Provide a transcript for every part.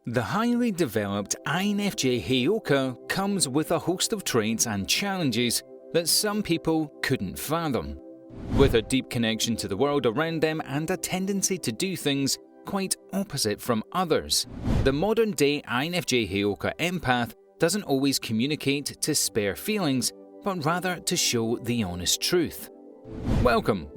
The highly developed INFJ Heyoka comes with a host of traits and challenges that some people couldn't fathom. With a deep connection to the world around them and a tendency to do things quite opposite from others, the modern-day INFJ Heyoka Empath doesn't always communicate to spare feelings, but rather to show the honest truth. Welcome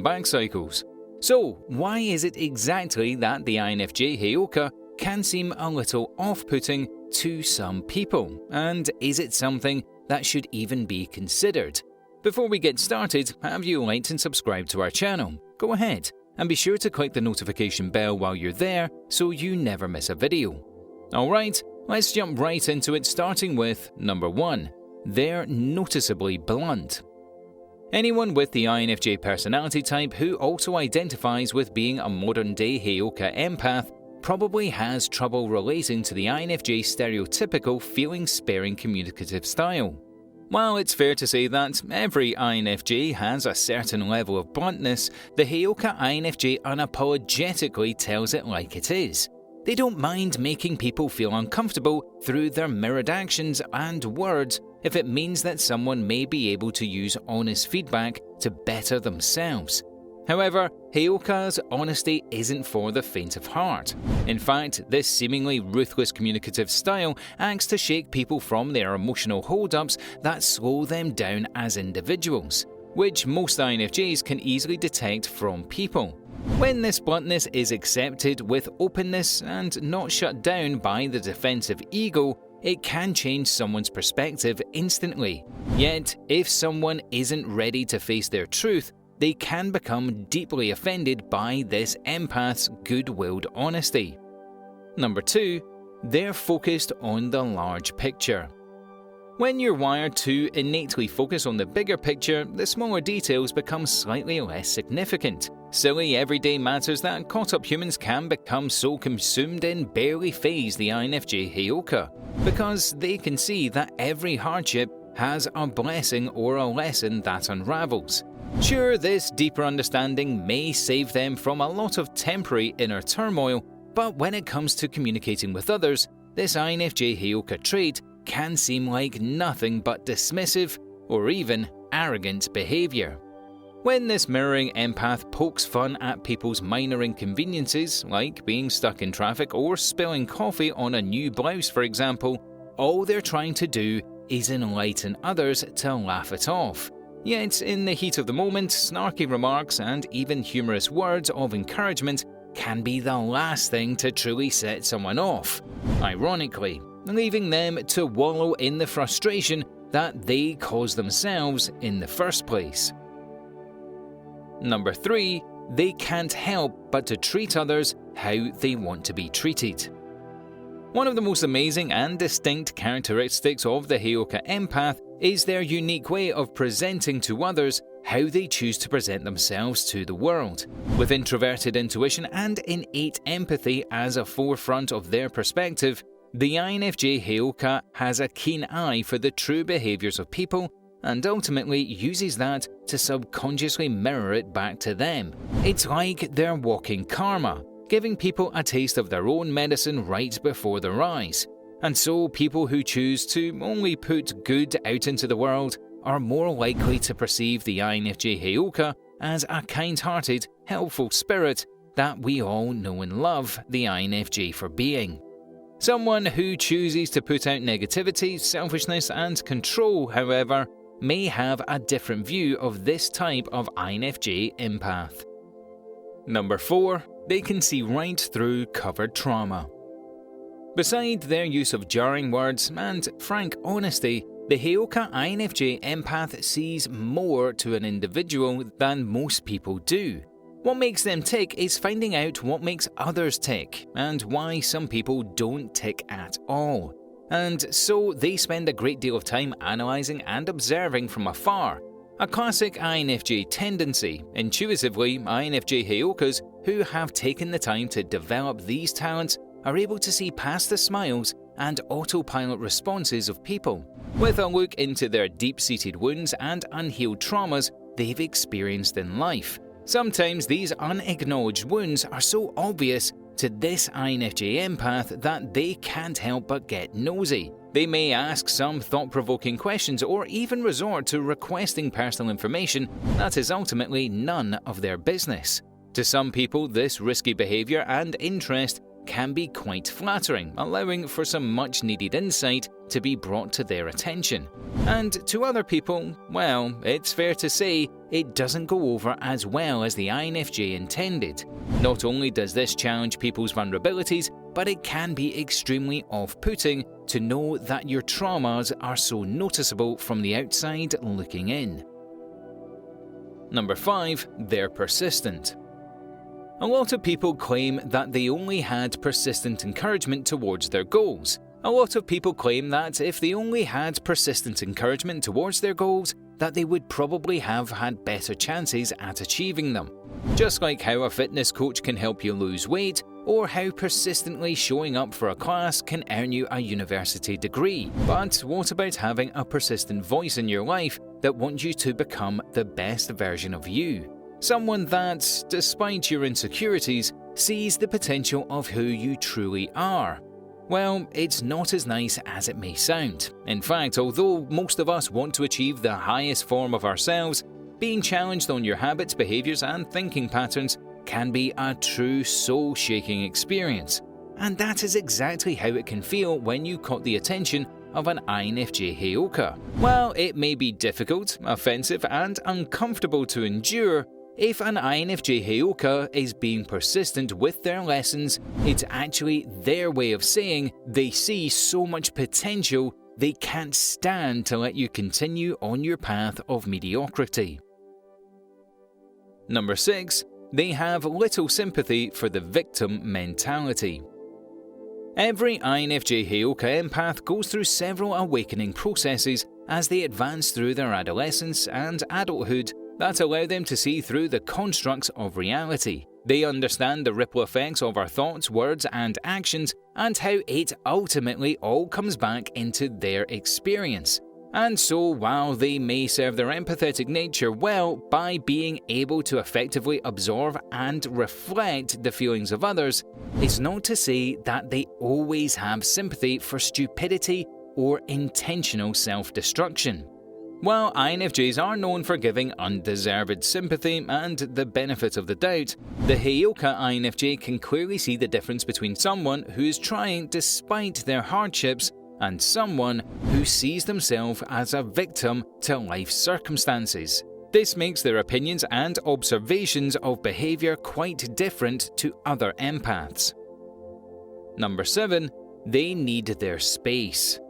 back, Psychos. So, why is it exactly that the INFJ Heyoka can seem a little off-putting to some people, and is it something that should even be considered? Before we get started, have you liked and subscribed to our channel? Go ahead, and be sure to click the notification bell while you're there so you never miss a video. Alright, let's jump right into it, starting with number 1. They're noticeably blunt. Anyone with the INFJ personality type who also identifies with being a modern-day Heyoka Empath probably has trouble relating to the INFJ stereotypical feeling-sparing communicative style. While it's fair to say that every INFJ has a certain level of bluntness, the Heyoka INFJ unapologetically tells it like it is. They don't mind making people feel uncomfortable through their mirrored actions and words if it means that someone may be able to use honest feedback to better themselves. However, Heyoka's honesty isn't for the faint of heart. In fact, this seemingly ruthless communicative style acts to shake people from their emotional hold-ups that slow them down as individuals, which most INFJs can easily detect from people. When this bluntness is accepted with openness and not shut down by the defensive ego, it can change someone's perspective instantly. Yet, if someone isn't ready to face their truth, they can become deeply offended by this empath's good-willed honesty. Number 2. They're focused on the large picture. When you're wired to innately focus on the bigger picture, the smaller details become slightly less significant. Silly everyday matters that caught-up humans can become so consumed in barely faze the INFJ Heyoka, because they can see that every hardship has a blessing or a lesson that unravels. Sure, this deeper understanding may save them from a lot of temporary inner turmoil, but when it comes to communicating with others, this INFJ Heyoka trait can seem like nothing but dismissive or even arrogant behavior. When this mirroring empath pokes fun at people's minor inconveniences, like being stuck in traffic or spilling coffee on a new blouse for example, all they're trying to do is enlighten others to laugh it off. Yet, in the heat of the moment, snarky remarks and even humorous words of encouragement can be the last thing to truly set someone off, ironically, leaving them to wallow in the frustration that they caused themselves in the first place. Number 3. They can't help but to treat others how they want to be treated. One of the most amazing and distinct characteristics of the Heyoka Empath is their unique way of presenting to others how they choose to present themselves to the world. With introverted intuition and innate empathy as a forefront of their perspective, the INFJ Heyoka has a keen eye for the true behaviors of people and ultimately uses that to subconsciously mirror it back to them. It's like they're walking karma, giving people a taste of their own medicine right before their eyes. And so people who choose to only put good out into the world are more likely to perceive the INFJ Heyoka as a kind-hearted, helpful spirit that we all know and love the INFJ for being. Someone who chooses to put out negativity, selfishness and control, however, may have a different view of this type of INFJ empath. Number 4. They can see right through covered trauma. Beside their use of jarring words and frank honesty, the Heyoka INFJ empath sees more to an individual than most people do. What makes them tick is finding out what makes others tick and why some people don't tick at all. And so they spend a great deal of time analysing and observing from afar. A classic INFJ tendency. Intuitively, INFJ Heyokas who have taken the time to develop these talents are able to see past the smiles and autopilot responses of people, with a look into their deep-seated wounds and unhealed traumas they've experienced in life. Sometimes these unacknowledged wounds are so obvious to this INFJ empath that they can't help but get nosy. They may ask some thought-provoking questions or even resort to requesting personal information that is ultimately none of their business. To some people, this risky behavior and interest can be quite flattering, allowing for some much-needed insight to be brought to their attention. And to other people, well, it's fair to say it doesn't go over as well as the INFJ intended. Not only does this challenge people's vulnerabilities, but it can be extremely off-putting to know that your traumas are so noticeable from the outside looking in. Number 5. They're persistent. A lot of people claim that they only had persistent encouragement towards their goals. A lot of people claim that if they only had persistent encouragement towards their goals, that they would probably have had better chances at achieving them. Just like how a fitness coach can help you lose weight, or how persistently showing up for a class can earn you a university degree. But what about having a persistent voice in your life that wants you to become the best version of you? Someone that, despite your insecurities, sees the potential of who you truly are. Well, it's not as nice as it may sound. In fact, although most of us want to achieve the highest form of ourselves, being challenged on your habits, behaviors, and thinking patterns can be a true soul-shaking experience. And that is exactly how it can feel when you caught the attention of an INFJ Heyoka. While it may be difficult, offensive, and uncomfortable to endure, if an INFJ Heyoka is being persistent with their lessons, it's actually their way of saying they see so much potential they can't stand to let you continue on your path of mediocrity. Number 6. They have little sympathy for the victim mentality. Every INFJ Heyoka empath goes through several awakening processes as they advance through their adolescence and adulthood that allow them to see through the constructs of reality. They understand the ripple effects of our thoughts, words, and actions, and how it ultimately all comes back into their experience. And so, while they may serve their empathetic nature well by being able to effectively absorb and reflect the feelings of others, it's not to say that they always have sympathy for stupidity or intentional self-destruction. While INFJs are known for giving undeserved sympathy and the benefit of the doubt, the Heyoka INFJ can clearly see the difference between someone who is trying despite their hardships and someone who sees themselves as a victim to life's circumstances. This makes their opinions and observations of behavior quite different to other empaths. Number 7. They need their space.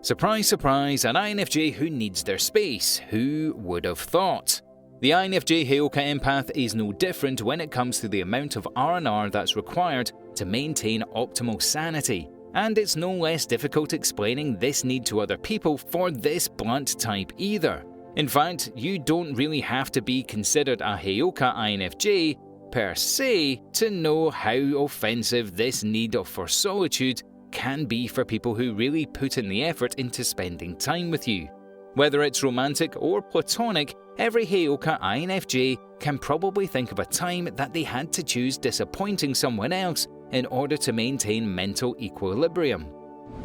Surprise, surprise, an INFJ who needs their space. Who would have thought? The INFJ Heyoka empath is no different when it comes to the amount of R&R that's required to maintain optimal sanity, and it's no less difficult explaining this need to other people for this blunt type either. In fact, you don't really have to be considered a Heyoka INFJ per se to know how offensive this need for solitude can be for people who really put in the effort into spending time with you. Whether it's romantic or platonic, every Heyoka INFJ can probably think of a time that they had to choose disappointing someone else in order to maintain mental equilibrium.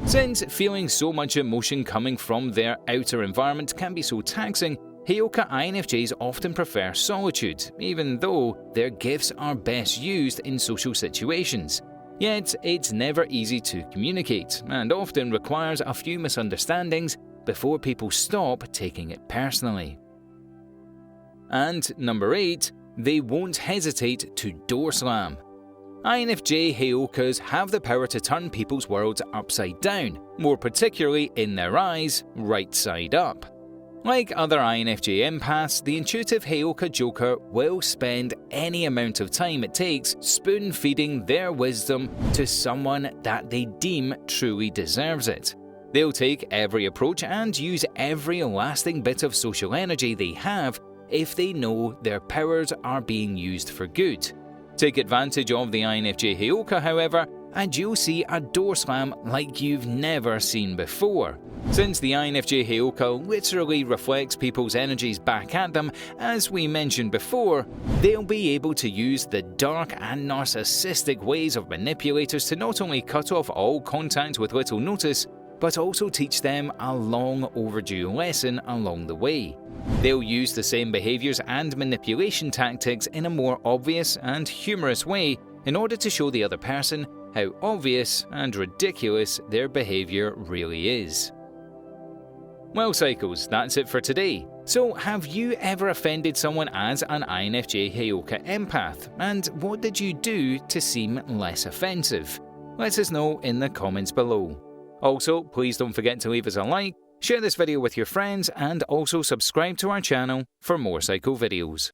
Since feeling so much emotion coming from their outer environment can be so taxing, Heyoka INFJs often prefer solitude, even though their gifts are best used in social situations. Yet, it's never easy to communicate, and often requires a few misunderstandings before people stop taking it personally. And number 8, they won't hesitate to door slam. INFJ Heyokas have the power to turn people's worlds upside down, more particularly in their eyes, right side up. Like other INFJ empaths, the intuitive Heyoka Joker will spend any amount of time it takes spoon-feeding their wisdom to someone that they deem truly deserves it. They'll take every approach and use every lasting bit of social energy they have if they know their powers are being used for good. Take advantage of the INFJ Heyoka, however, and you'll see a door slam like you've never seen before. Since the INFJ Heyoka literally reflects people's energies back at them, as we mentioned before, they'll be able to use the dark and narcissistic ways of manipulators to not only cut off all contact with little notice, but also teach them a long overdue lesson along the way. They'll use the same behaviors and manipulation tactics in a more obvious and humorous way in order to show the other person how obvious and ridiculous their behavior really is. Well, Psychos, that's it for today. So, have you ever offended someone as an INFJ Heyoka Empath? And what did you do to seem less offensive? Let us know in the comments below. Also, please don't forget to leave us a like, share this video with your friends, and also subscribe to our channel for more Psycho videos.